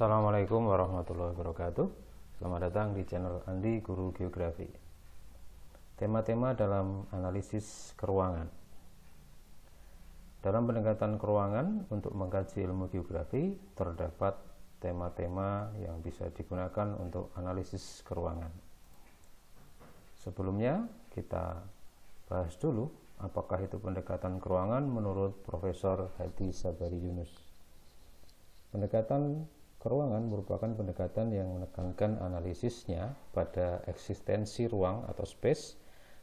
Assalamualaikum warahmatullahi wabarakatuh. Selamat datang di channel Andi Guru Geografi. Tema-tema dalam analisis keruangan. Dalam pendekatan keruangan untuk mengkaji ilmu geografi terdapat tema-tema yang bisa digunakan untuk analisis keruangan. Sebelumnya kita bahas dulu apakah itu pendekatan keruangan menurut Profesor Hadi Sabari Yunus. Pendekatan keruangan merupakan pendekatan yang menekankan analisisnya pada eksistensi ruang atau space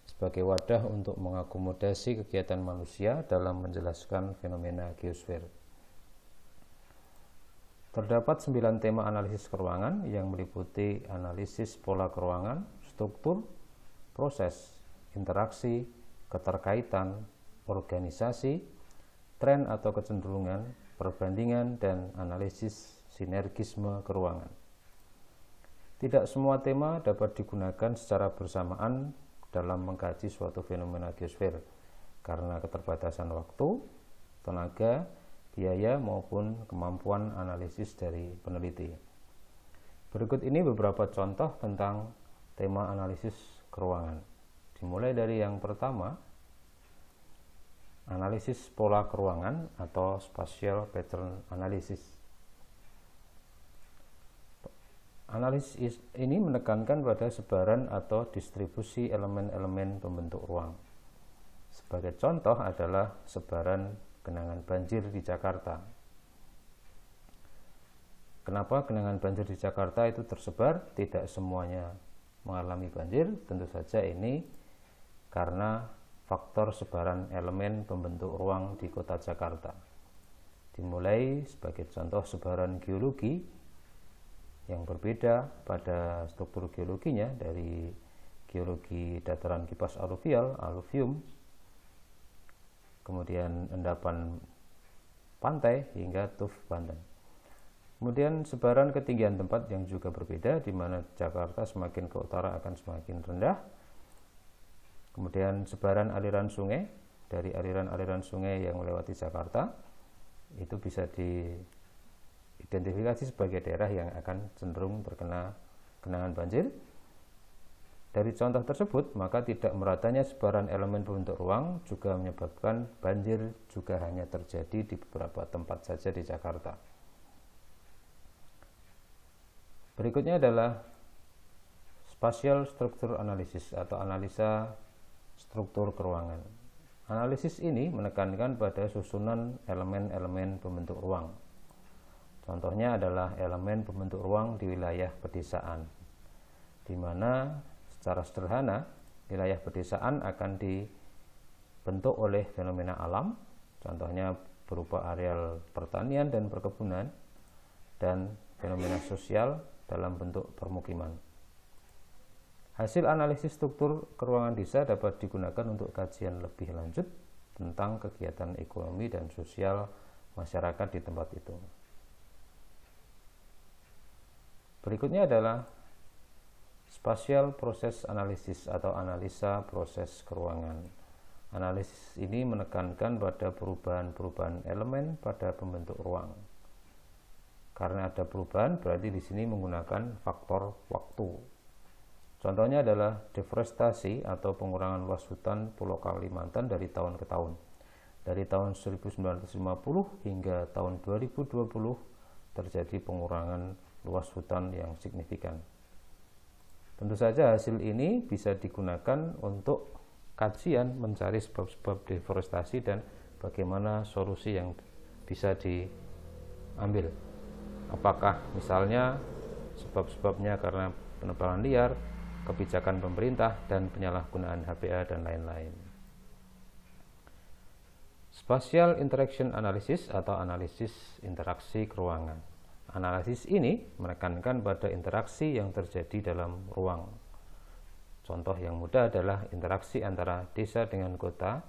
sebagai wadah untuk mengakomodasi kegiatan manusia dalam menjelaskan fenomena geosfer. Terdapat 9 tema analisis keruangan yang meliputi analisis pola keruangan, struktur, proses, interaksi, keterkaitan, organisasi, tren atau kecenderungan, perbandingan, dan analisis sinergisme keruangan. Tidak semua tema dapat digunakan secara bersamaan dalam mengkaji suatu fenomena geosfer karena keterbatasan waktu, tenaga, biaya maupun kemampuan analisis dari peneliti. Berikut ini beberapa contoh tentang tema analisis keruangan. Dimulai dari yang pertama, analisis pola keruangan atau spatial pattern analysis. Analisis ini menekankan pada sebaran atau distribusi elemen-elemen pembentuk ruang. Sebagai contoh adalah sebaran genangan banjir di Jakarta. Kenapa genangan banjir di Jakarta itu tersebar? Tidak semuanya mengalami banjir, tentu saja ini karena faktor sebaran elemen pembentuk ruang di kota Jakarta. Dimulai sebagai contoh sebaran geologi yang berbeda pada struktur geologinya dari geologi dataran kipas aluvial, aluvium, kemudian endapan pantai hingga tuf bandeng. Kemudian sebaran ketinggian tempat yang juga berbeda, di mana Jakarta semakin ke utara akan semakin rendah. Kemudian sebaran aliran sungai, dari aliran-aliran sungai yang melewati Jakarta, itu bisa diidentifikasi sebagai daerah yang akan cenderung terkena genangan banjir. Dari contoh tersebut, maka tidak meratanya sebaran elemen pembentuk ruang juga menyebabkan banjir juga hanya terjadi di beberapa tempat saja di Jakarta. Berikutnya adalah spatial structure analysis atau analisa struktur keruangan. Analisis ini menekankan pada susunan elemen-elemen pembentuk ruang. Contohnya adalah elemen pembentuk ruang di wilayah pedesaan, di mana secara sederhana wilayah pedesaan akan dibentuk oleh fenomena alam, contohnya berupa areal pertanian dan perkebunan, dan fenomena sosial dalam bentuk permukiman. Hasil analisis struktur keruangan desa dapat digunakan untuk kajian lebih lanjut tentang kegiatan ekonomi dan sosial masyarakat di tempat itu. Berikutnya adalah spatial process analysis atau analisa proses keruangan. Analisis ini menekankan pada perubahan-perubahan elemen pada pembentuk ruang. Karena ada perubahan, berarti di sini menggunakan faktor waktu. Contohnya adalah deforestasi atau pengurangan luas hutan Pulau Kalimantan dari tahun ke tahun. Dari tahun 1950 hingga tahun 2020 terjadi pengurangan luas hutan yang signifikan. Tentu saja hasil ini bisa digunakan untuk kajian mencari sebab-sebab deforestasi dan bagaimana solusi yang bisa diambil. Apakah misalnya sebab-sebabnya karena penebangan liar, kebijakan pemerintah, dan penyalahgunaan HPA dan lain-lain. Spatial interaction analysis atau analisis interaksi keruangan. Analisis ini menekankan pada interaksi yang terjadi dalam ruang. Contoh yang mudah adalah interaksi antara desa dengan kota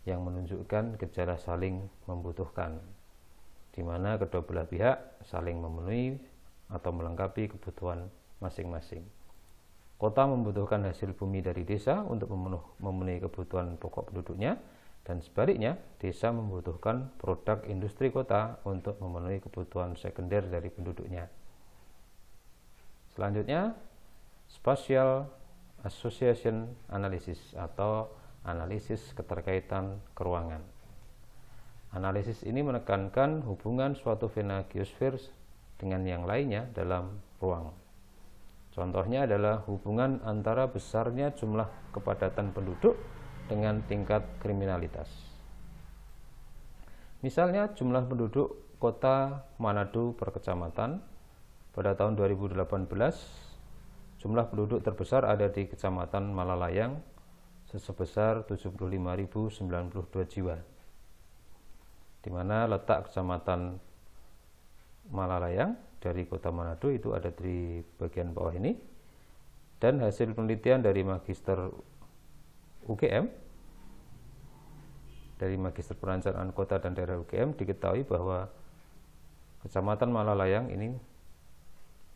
yang menunjukkan gejala saling membutuhkan, di mana kedua belah pihak saling memenuhi atau melengkapi kebutuhan masing-masing. Kota membutuhkan hasil bumi dari desa untuk memenuhi kebutuhan pokok penduduknya, dan sebaliknya, desa membutuhkan produk industri kota untuk memenuhi kebutuhan sekunder dari penduduknya. Selanjutnya, Spatial Association Analysis atau analisis keterkaitan keruangan. Analisis ini menekankan hubungan suatu fenomena geosfer dengan yang lainnya dalam ruang. Contohnya adalah hubungan antara besarnya jumlah kepadatan penduduk dengan tingkat kriminalitas. Misalnya jumlah penduduk kota Manado per kecamatan pada tahun 2018, jumlah penduduk terbesar ada di Kecamatan Malalayang sebesar 75.092 jiwa, di mana letak Kecamatan Malalayang dari kota Manado itu ada di bagian bawah ini. Dan hasil penelitian dari Magister UGM, dari Magister Perencanaan Kota dan Daerah UGM, diketahui bahwa Kecamatan Malalayang ini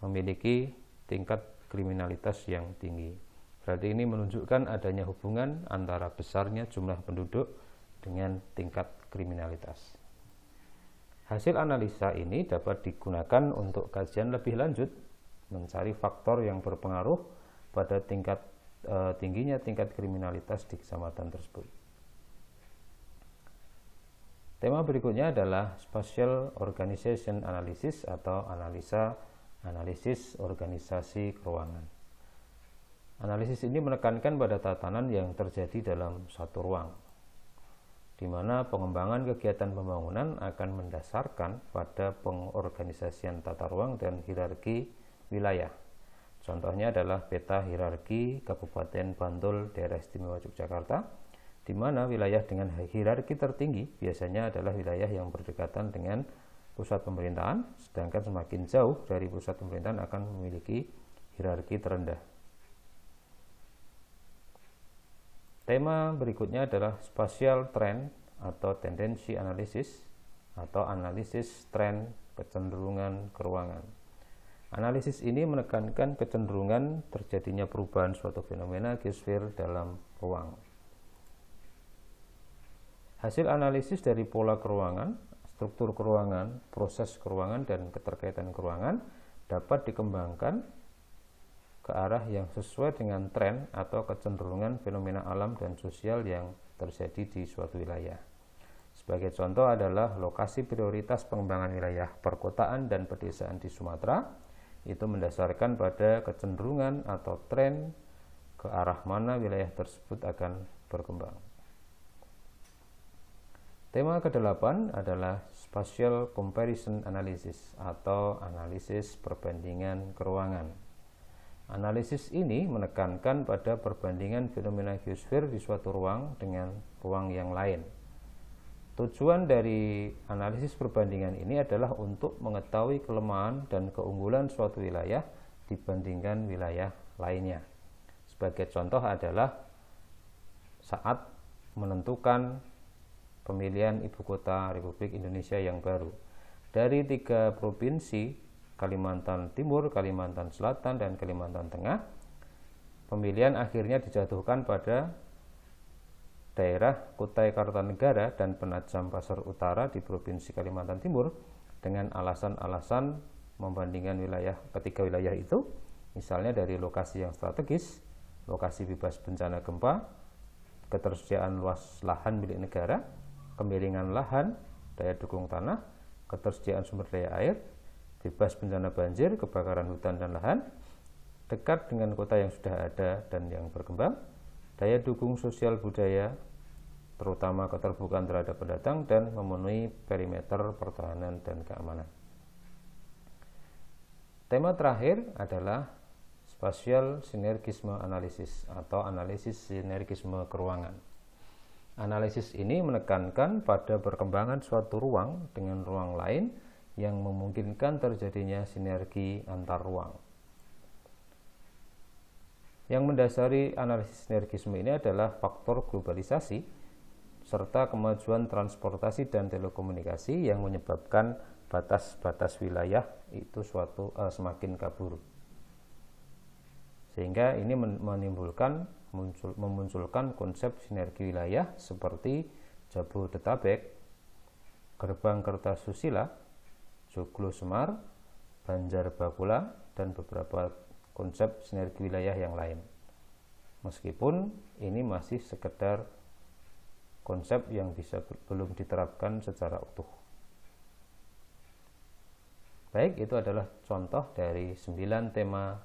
memiliki tingkat kriminalitas yang tinggi. Berarti ini menunjukkan adanya hubungan antara besarnya jumlah penduduk dengan tingkat kriminalitas. Hasil analisa ini dapat digunakan untuk kajian lebih lanjut, mencari faktor yang berpengaruh pada tingginya tingkat kriminalitas di kecamatan tersebut. Tema berikutnya adalah Spatial Organization Analysis atau analisis organisasi keruangan. Analisis ini menekankan pada tatanan yang terjadi dalam satu ruang, di mana pengembangan kegiatan pembangunan akan mendasarkan pada pengorganisasian tata ruang dan hierarki wilayah. Contohnya adalah peta hierarki Kabupaten Bantul Daerah Istimewa Yogyakarta, di mana wilayah dengan hierarki tertinggi biasanya adalah wilayah yang berdekatan dengan pusat pemerintahan, sedangkan semakin jauh dari pusat pemerintahan akan memiliki hierarki terendah. Tema berikutnya adalah Spatial Trend atau Tendency Analysis atau analisis tren kecenderungan keruangan. Analisis ini menekankan kecenderungan terjadinya perubahan suatu fenomena geosfer dalam ruang. Hasil analisis dari pola keruangan, struktur keruangan, proses keruangan, dan keterkaitan keruangan dapat dikembangkan ke arah yang sesuai dengan tren atau kecenderungan fenomena alam dan sosial yang terjadi di suatu wilayah. Sebagai contoh adalah lokasi prioritas pengembangan wilayah perkotaan dan pedesaan di Sumatera, itu mendasarkan pada kecenderungan atau tren ke arah mana wilayah tersebut akan berkembang. Tema ke-8 adalah Spatial Comparison Analysis atau analisis perbandingan keruangan. Analisis ini menekankan pada perbandingan fenomena geosfer di suatu ruang dengan ruang yang lain. Tujuan dari analisis perbandingan ini adalah untuk mengetahui kelemahan dan keunggulan suatu wilayah dibandingkan wilayah lainnya. Sebagai contoh adalah saat menentukan pemilihan ibu kota Republik Indonesia yang baru. Dari 3 provinsi, Kalimantan Timur, Kalimantan Selatan, dan Kalimantan Tengah, pemilihan akhirnya dijatuhkan pada daerah Kutai Kartanegara dan Penajam Pasar Utara di Provinsi Kalimantan Timur dengan alasan-alasan membandingkan ketiga wilayah itu, misalnya dari lokasi yang strategis, lokasi bebas bencana gempa, ketersediaan luas lahan milik negara, kemiringan lahan, daya dukung tanah, ketersediaan sumber daya air, bebas bencana banjir, kebakaran hutan dan lahan, dekat dengan kota yang sudah ada dan yang berkembang, daya dukung sosial budaya, terutama keterbukaan terhadap pendatang, dan memenuhi perimeter pertahanan dan keamanan. Tema terakhir adalah Spatial Sinergisme Analysis atau analisis sinergisme keruangan. Analisis ini menekankan pada perkembangan suatu ruang dengan ruang lain yang memungkinkan terjadinya sinergi antar ruang. Yang mendasari analisis sinergisme ini adalah faktor globalisasi serta kemajuan transportasi dan telekomunikasi yang menyebabkan batas-batas wilayah itu semakin kabur. Sehingga ini memunculkan konsep sinergi wilayah seperti Jabodetabek, Gerbang Kertasusila, Joglo Semar, Banjar Bakula, dan beberapa konsep sinergi wilayah yang lain. Meskipun ini masih sekedar konsep yang belum diterapkan secara utuh. Baik, itu adalah contoh dari 9 tema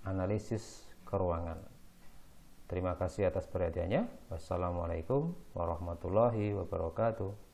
analisis keruangan. Terima kasih atas perhatiannya. Wassalamualaikum warahmatullahi wabarakatuh.